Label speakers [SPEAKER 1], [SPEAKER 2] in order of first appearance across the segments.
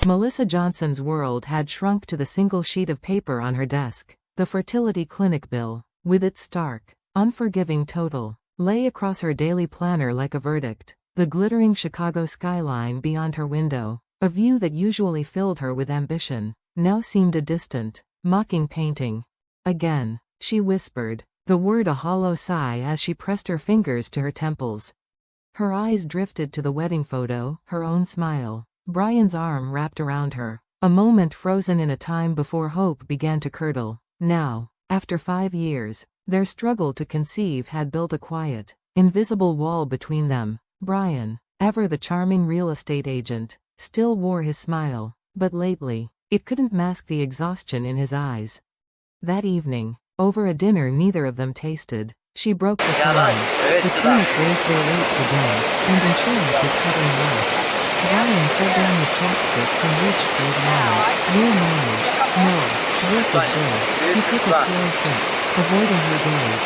[SPEAKER 1] Melissa Johnson's world had shrunk to the single sheet of paper on her desk. The fertility clinic bill, with its stark, unforgiving total, lay across her daily planner like a verdict. The glittering Chicago skyline beyond her window, a view that usually filled her with ambition, now seemed a distant, mocking painting. Again, she whispered, the word a hollow sigh as she pressed her fingers to her temples. Her eyes drifted to the wedding photo, her own smile, Brian's arm wrapped around her, a moment frozen in a time before hope began to curdle. Now, after 5 years, their struggle to conceive had built a quiet, invisible wall between them. Brian, ever the charming real estate agent, still wore his smile, but lately, it couldn't mask the exhaustion in his eyes. That evening, over a dinner neither of them tasted, she broke the silence. The clinic raised their rates again, and insurance is covering loss. Brian set down his chopsticks and reached for his wine. We'll manage. No, work is good. He took a slow sip, avoiding her gaze.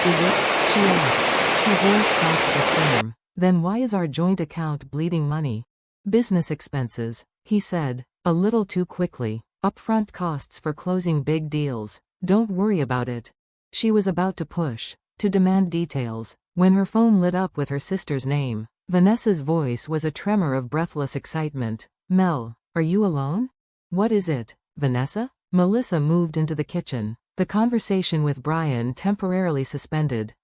[SPEAKER 1] Is it? She asked, her voice soft but firm. Then why is our joint account bleeding money? Business expenses, he said, a little too quickly. Upfront costs for closing big deals. Don't worry about it. She was about to push, to demand details, when her phone lit up with her sister's name. Vanessa's voice was a tremor of breathless excitement. Mel, are you alone? What is it, Vanessa? Melissa moved into the kitchen, the conversation with Brian temporarily suspended.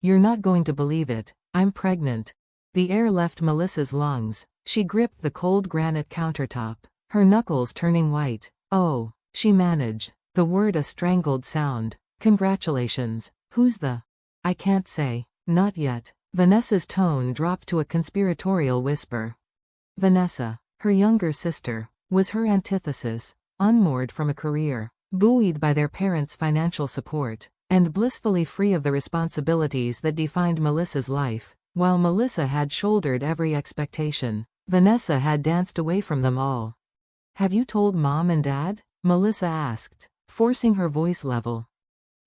[SPEAKER 1] You're not going to believe it, I'm pregnant. The air left Melissa's lungs. She gripped the cold granite countertop, her knuckles turning white. Oh, she managed, the word a strangled sound. Congratulations. Who's the? I can't say. Not yet. Vanessa's tone dropped to a conspiratorial whisper. Vanessa, her younger sister, was her antithesis, unmoored from a career, buoyed by their parents' financial support, and blissfully free of the responsibilities that defined Melissa's life. While Melissa had shouldered every expectation, Vanessa had danced away from them all. Have you told Mom and Dad? Melissa asked, forcing her voice level.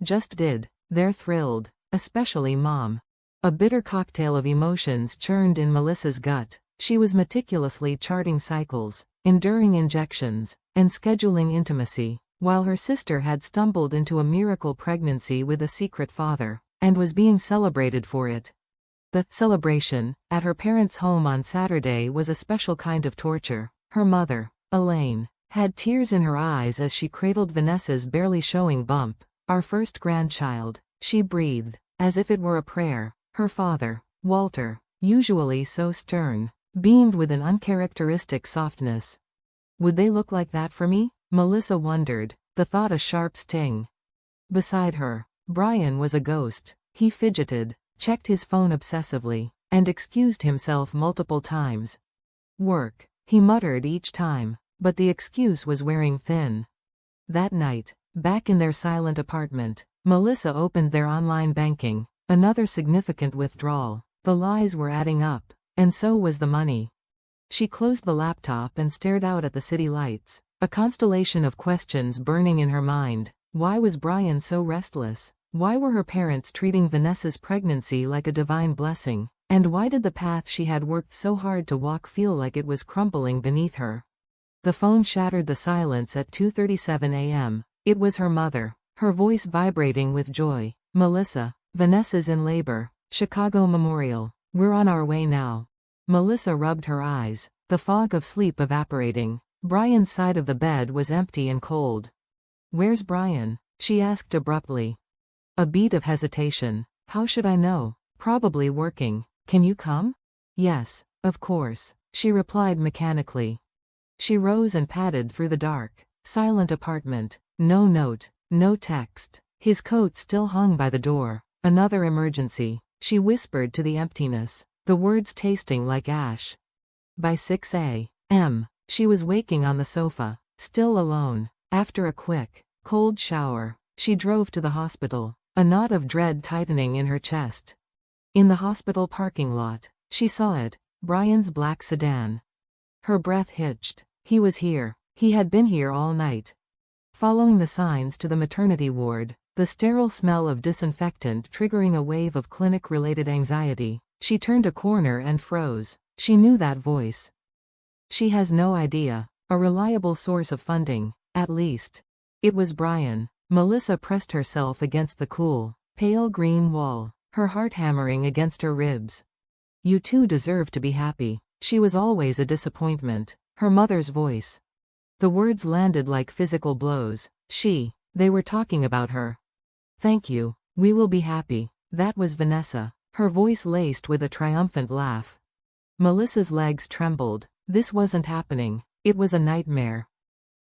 [SPEAKER 1] Just did. They're thrilled, especially Mom. A bitter cocktail of emotions churned in Melissa's gut. She was meticulously charting cycles, enduring injections, and scheduling intimacy, while her sister had stumbled into a miracle pregnancy with a secret father, and was being celebrated for it. The celebration, at her parents' home on Saturday, was a special kind of torture. Her mother, Elaine, had tears in her eyes as she cradled Vanessa's barely showing bump. Our first grandchild, she breathed, as if it were a prayer. Her father, Walter, usually so stern, beamed with an uncharacteristic softness. Would they look like that for me? Melissa wondered, the thought a sharp sting. Beside her, Brian was a ghost. He fidgeted, checked his phone obsessively, and excused himself multiple times. Work, he muttered each time, but the excuse was wearing thin. That night, back in their silent apartment, Melissa opened their online banking, another significant withdrawal. The lies were adding up, and so was the money. She closed the laptop and stared out at the city lights, a constellation of questions burning in her mind. Why was Brian so restless? Why were her parents treating Vanessa's pregnancy like a divine blessing? And why did the path she had worked so hard to walk feel like it was crumbling beneath her? The phone shattered the silence at 2:37 a.m. It was her mother, her voice vibrating with joy. Melissa, Vanessa's in labor. Chicago Memorial. We're on our way now. Melissa rubbed her eyes, the fog of sleep evaporating. Brian's side of the bed was empty and cold. Where's Brian? She asked abruptly. A beat of hesitation. How should I know? Probably working. Can you come? Yes, of course, she replied mechanically. She rose and padded through the dark, silent apartment. No note, no text. His coat still hung by the door. Another emergency, she whispered to the emptiness, the words tasting like ash. By 6 a.m., she was waking on the sofa, still alone. After a quick, cold shower, she drove to the hospital, a knot of dread tightening in her chest. In the hospital parking lot, she saw it, Brian's black sedan. Her breath hitched. He was here. He had been here all night. Following the signs to the maternity ward, the sterile smell of disinfectant triggering a wave of clinic-related anxiety, she turned a corner and froze. She knew that voice. She has no idea. A reliable source of funding, at least. It was Brian. Melissa pressed herself against the cool, pale green wall, her heart hammering against her ribs. You two deserve to be happy. She was always a disappointment. Her mother's voice. The words landed like physical blows. They were talking about her. Thank you. We will be happy. That was Vanessa, her voice laced with a triumphant laugh. Melissa's legs trembled. This wasn't happening. It was a nightmare.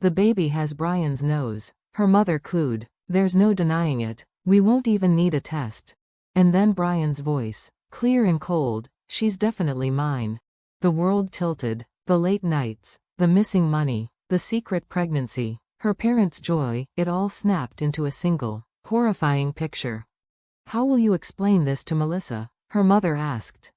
[SPEAKER 1] The baby has Brian's nose, her mother cooed. There's no denying it. We won't even need a test. And then Brian's voice, clear and cold, she's definitely mine. The world tilted. The late nights, the missing money, the secret pregnancy, her parents' joy, it all snapped into a single, horrifying picture. How will you explain this to Melissa? Her mother asked.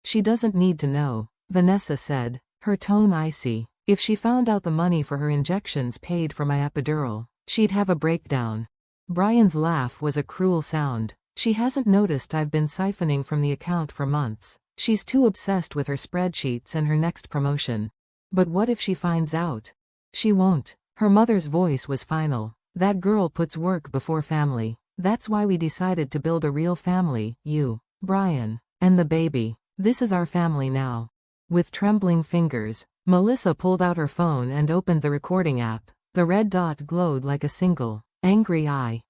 [SPEAKER 1] She doesn't need to know, Vanessa said, her tone icy. If she found out the money for her injections paid for my epidural, she'd have a breakdown. Brian's laugh was a cruel sound. She hasn't noticed I've been siphoning from the account for months. She's too obsessed with her spreadsheets and her next promotion. But what if she finds out? She won't. Her mother's voice was final. That girl puts work before family. That's why we decided to build a real family, you, Brian, and the baby. This is our family now. With trembling fingers, Melissa pulled out her phone and opened the recording app. The red dot glowed like a single, angry eye.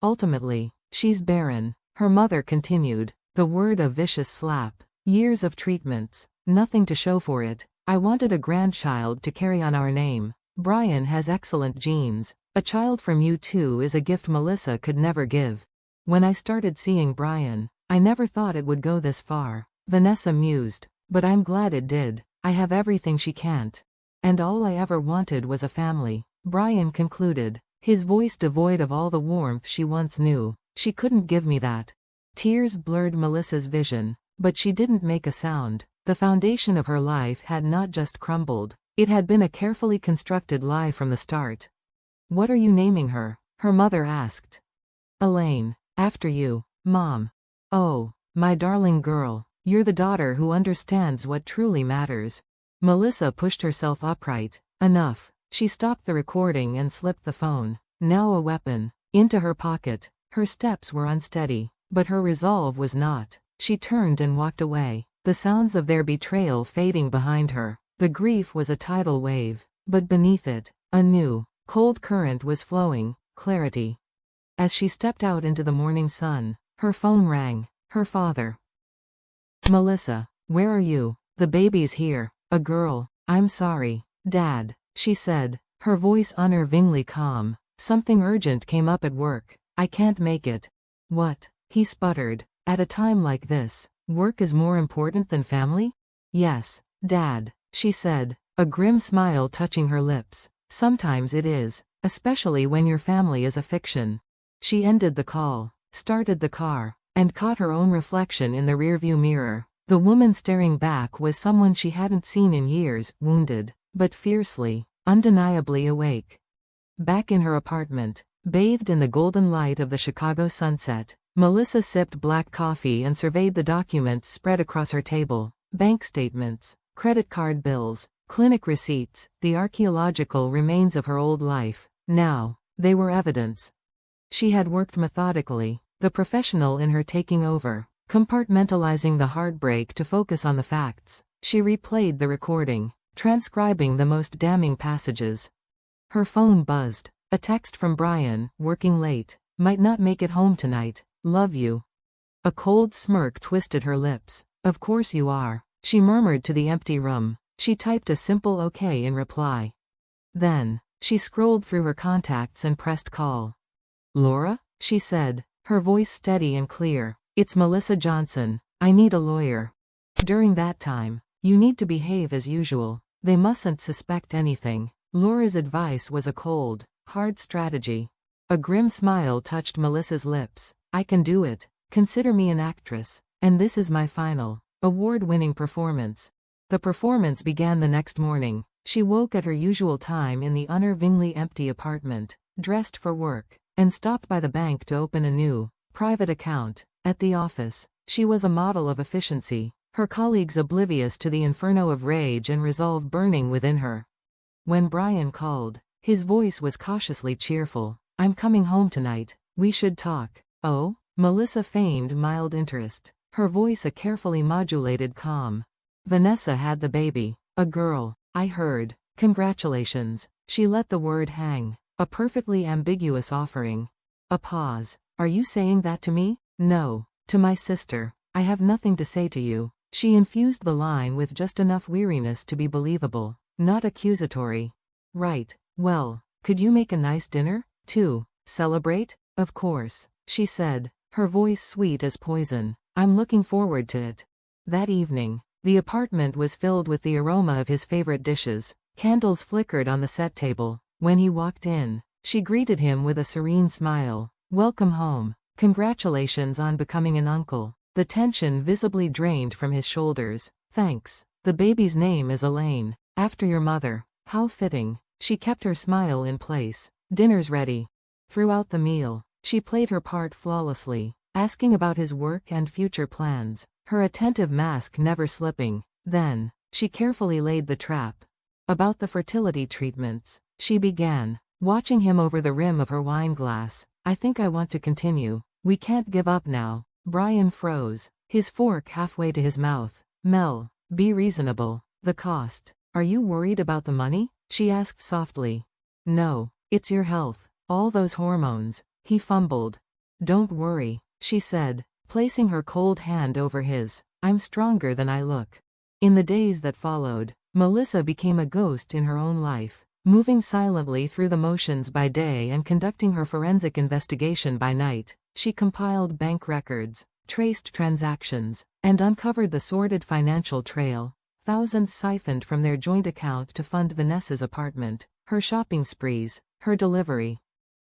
[SPEAKER 1] Ultimately, she's barren, her mother continued, the word a vicious slap. Years of treatments, nothing to show for it. I wanted a grandchild to carry on our name. Brian has excellent genes. A child from you two is a gift Melissa could never give. When I started seeing Brian, I never thought it would go this far. Vanessa mused. But I'm glad it did. I have everything she can't. And all I ever wanted was a family. Brian concluded, his voice devoid of all the warmth she once knew. She couldn't give me that. Tears blurred Melissa's vision. But she didn't make a sound. The foundation of her life had not just crumbled. It had been a carefully constructed lie from the start. What are you naming her? Her mother asked. Elaine. After you, Mom. Oh, my darling girl. You're the daughter who understands what truly matters. Melissa pushed herself upright. Enough. She stopped the recording and slipped the phone, now a weapon, into her pocket. Her steps were unsteady, but her resolve was not. She turned and walked away, the sounds of their betrayal fading behind her. The grief was a tidal wave, but beneath it, a new, cold current was flowing, clarity. As she stepped out into the morning sun, her phone rang. Her father. Melissa, where are you? The baby's here. A girl. I'm sorry, Dad, she said, her voice unnervingly calm. Something urgent came up at work. I can't make it. What? He sputtered. At a time like this, work is more important than family? Yes, Dad, she said, a grim smile touching her lips. Sometimes it is, especially when your family is a fiction. She ended the call, started the car, and caught her own reflection in the rearview mirror. The woman staring back was someone she hadn't seen in years, wounded, but fiercely, undeniably awake. Back in her apartment, bathed in the golden light of the Chicago sunset, Melissa sipped black coffee and surveyed the documents spread across her table. Bank statements, credit card bills, clinic receipts, the archaeological remains of her old life. Now, they were evidence. She had worked methodically, the professional in her taking over, compartmentalizing the heartbreak to focus on the facts. She replayed the recording, transcribing the most damning passages. Her phone buzzed. A text from Brian, working late. Might not make it home tonight. Love you. A cold smirk twisted her lips. Of course you are, she murmured to the empty room. She typed a simple okay in reply. Then, she scrolled through her contacts and pressed call. Laura? She said, her voice steady and clear. It's Melissa Johnson. I need a lawyer. During that time, you need to behave as usual. They mustn't suspect anything. Laura's advice was a cold, hard strategy. A grim smile touched Melissa's lips. I can do it. Consider me an actress. And this is my final, award-winning performance. The performance began the next morning. She woke at her usual time in the unnervingly empty apartment, dressed for work, and stopped by the bank to open a new, private account. At the office, she was a model of efficiency, her colleagues oblivious to the inferno of rage and resolve burning within her. When Brian called, his voice was cautiously cheerful. I'm coming home tonight. We should talk. Oh? Melissa feigned mild interest, her voice a carefully modulated calm. Vanessa had the baby. A girl. I heard. Congratulations. She let the word hang. A perfectly ambiguous offering. A pause. Are you saying that to me? No. To my sister. I have nothing to say to you. She infused the line with just enough weariness to be believable, not accusatory. Right. Well, could you make a nice dinner, too? Celebrate? Of course, she said, her voice sweet as poison. I'm looking forward to it. That evening, the apartment was filled with the aroma of his favorite dishes. Candles flickered on the set table. When he walked in, she greeted him with a serene smile. Welcome home. Congratulations on becoming an uncle. The tension visibly drained from his shoulders. Thanks. The baby's name is Elaine, after your mother. How fitting. She kept her smile in place. Dinner's ready. Throughout the meal, she played her part flawlessly, asking about his work and future plans, her attentive mask never slipping. Then, she carefully laid the trap. About the fertility treatments, she began, watching him over the rim of her wine glass. I think I want to continue. We can't give up now. Brian froze, his fork halfway to his mouth. Mel, be reasonable. The cost. Are you worried about the money? She asked softly. No, it's your health. All those hormones. He fumbled. Don't worry, she said, placing her cold hand over his. I'm stronger than I look. In the days that followed, Melissa became a ghost in her own life, moving silently through the motions by day and conducting her forensic investigation by night. She compiled bank records, traced transactions, and uncovered the sordid financial trail. Thousands siphoned from their joint account to fund Vanessa's apartment, her shopping sprees, her delivery.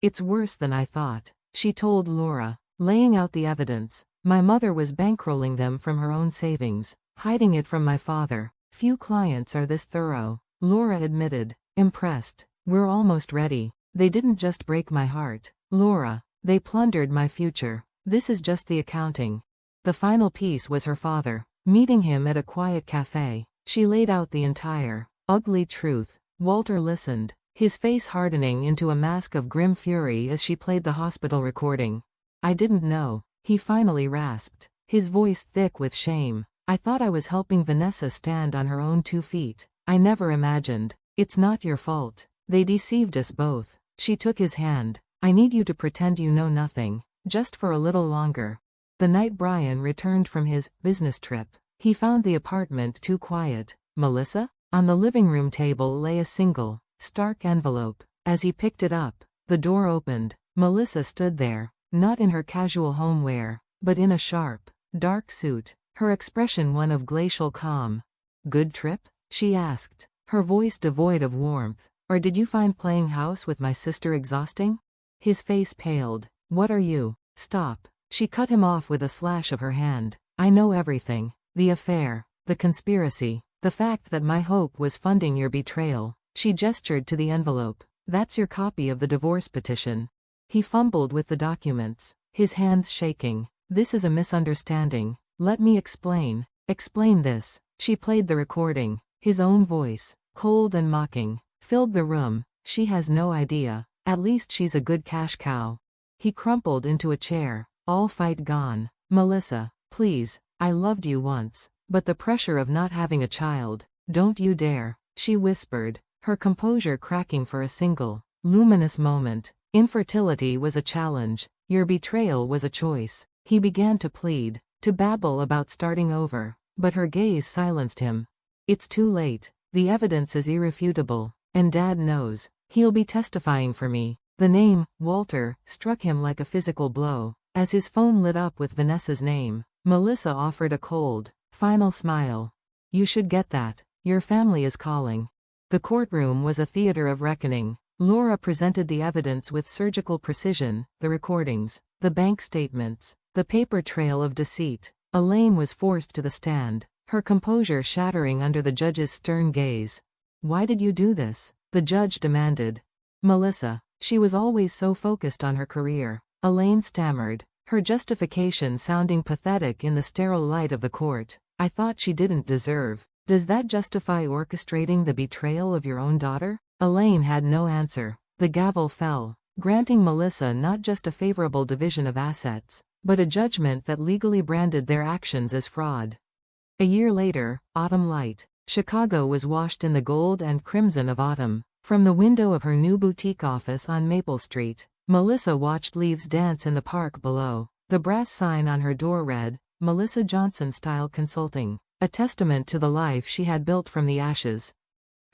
[SPEAKER 1] It's worse than I thought, she told Laura, laying out the evidence. My mother was bankrolling them from her own savings, hiding it from my father. Few clients are this thorough, Laura admitted, impressed. We're almost ready. They didn't just break my heart, Laura. They plundered my future. This is just the accounting. The final piece was her father. Meeting him at a quiet cafe, she laid out the entire, ugly truth. Walter listened, his face hardening into a mask of grim fury as she played the hospital recording. I didn't know, he finally rasped, his voice thick with shame. I thought I was helping Vanessa stand on her own 2 feet. I never imagined. It's not your fault. They deceived us both. She took his hand. I need you to pretend you know nothing, just for a little longer. The night Brian returned from his business trip, he found the apartment too quiet. Melissa? On the living room table lay a single, stark envelope. As he picked it up, the door opened. Melissa stood there, not in her casual homewear, but in a sharp, dark suit, her expression one of glacial calm. Good trip? She asked, her voice devoid of warmth. Or did you find playing house with my sister exhausting? His face paled. What are you? Stop. She cut him off with a slash of her hand. I know everything. The affair. The conspiracy. The fact that my hope was funding your betrayal. She gestured to the envelope. That's your copy of the divorce petition. He fumbled with the documents, his hands shaking. This is a misunderstanding. Let me explain. Explain this. She played the recording. His own voice, cold and mocking, filled the room. She has no idea. At least she's a good cash cow. He crumpled into a chair. All fight gone. Melissa, please, I loved you once. But the pressure of not having a child. Don't you dare, she whispered, her composure cracking for a single, luminous moment. Infertility was a challenge. Your betrayal was a choice. He began to plead, to babble about starting over. But her gaze silenced him. It's too late. The evidence is irrefutable. And Dad knows. He'll be testifying for me. The name, Walter, struck him like a physical blow. As his phone lit up with Vanessa's name, Melissa offered a cold, final smile. You should get that. Your family is calling. The courtroom was a theater of reckoning. Laura presented the evidence with surgical precision, the recordings, the bank statements, the paper trail of deceit. Elaine was forced to the stand, her composure shattering under the judge's stern gaze. Why did you do this? The judge demanded. Melissa. She was always so focused on her career. Elaine stammered, her justification sounding pathetic in the sterile light of the court. I thought she didn't deserve Does that justify orchestrating the betrayal of your own daughter? Elaine had no answer. The gavel fell, granting Melissa not just a favorable division of assets, but a judgment that legally branded their actions as fraud. A year later, autumn light. Chicago was washed in the gold and crimson of autumn. From the window of her new boutique office on Maple Street, Melissa watched leaves dance in the park below. The brass sign on her door read, Melissa Johnson Style Consulting, a testament to the life she had built from the ashes.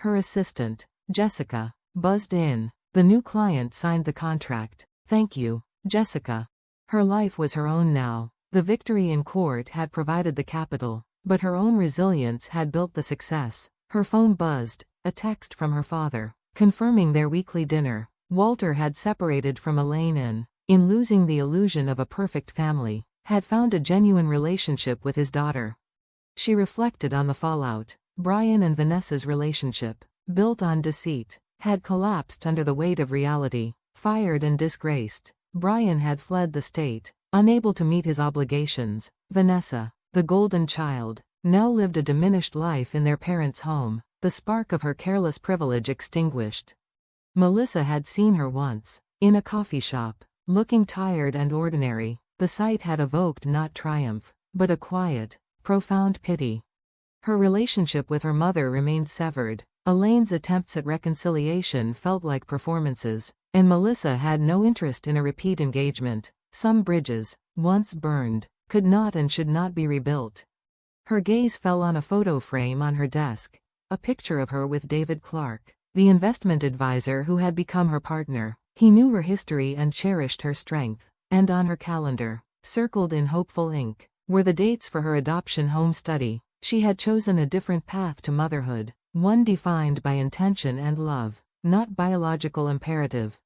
[SPEAKER 1] Her assistant, Jessica, buzzed in. The new client signed the contract. Thank you, Jessica. Her life was her own now. The victory in court had provided the capital, but her own resilience had built the success. Her phone buzzed, a text from her father, confirming their weekly dinner. Walter had separated from Elaine in losing the illusion of a perfect family, had found a genuine relationship with his daughter. She reflected on the fallout. Brian and Vanessa's relationship, built on deceit, had collapsed under the weight of reality. Fired and disgraced, Brian had fled the state, unable to meet his obligations. Vanessa, the golden child, now lived a diminished life in their parents' home, the spark of her careless privilege extinguished. Melissa had seen her once, in a coffee shop, looking tired and ordinary. The sight had evoked not triumph, but a quiet, profound pity. Her relationship with her mother remained severed. Elaine's attempts at reconciliation felt like performances, and Melissa had no interest in a repeat engagement. Some bridges, once burned, could not and should not be rebuilt. Her gaze fell on a photo frame on her desk, a picture of her with David Clark, the investment advisor who had become her partner. He knew her history and cherished her strength, and on her calendar, circled in hopeful ink, were the dates for her adoption home study. She had chosen a different path to motherhood, one defined by intention and love, not biological imperative.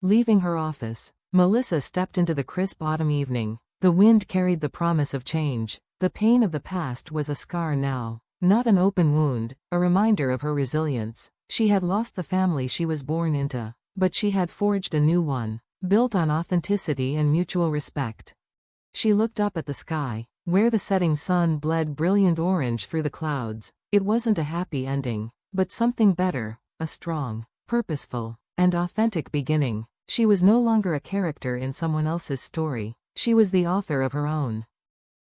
[SPEAKER 1] Leaving her office, Melissa stepped into the crisp autumn evening. The wind carried the promise of change. The pain of the past was a scar now, not an open wound, a reminder of her resilience. She had lost the family she was born into, but she had forged a new one, built on authenticity and mutual respect. She looked up at the sky, where the setting sun bled brilliant orange through the clouds. It wasn't a happy ending, but something better, a strong, purposeful, and authentic beginning. She was no longer a character in someone else's story. She was the author of her own.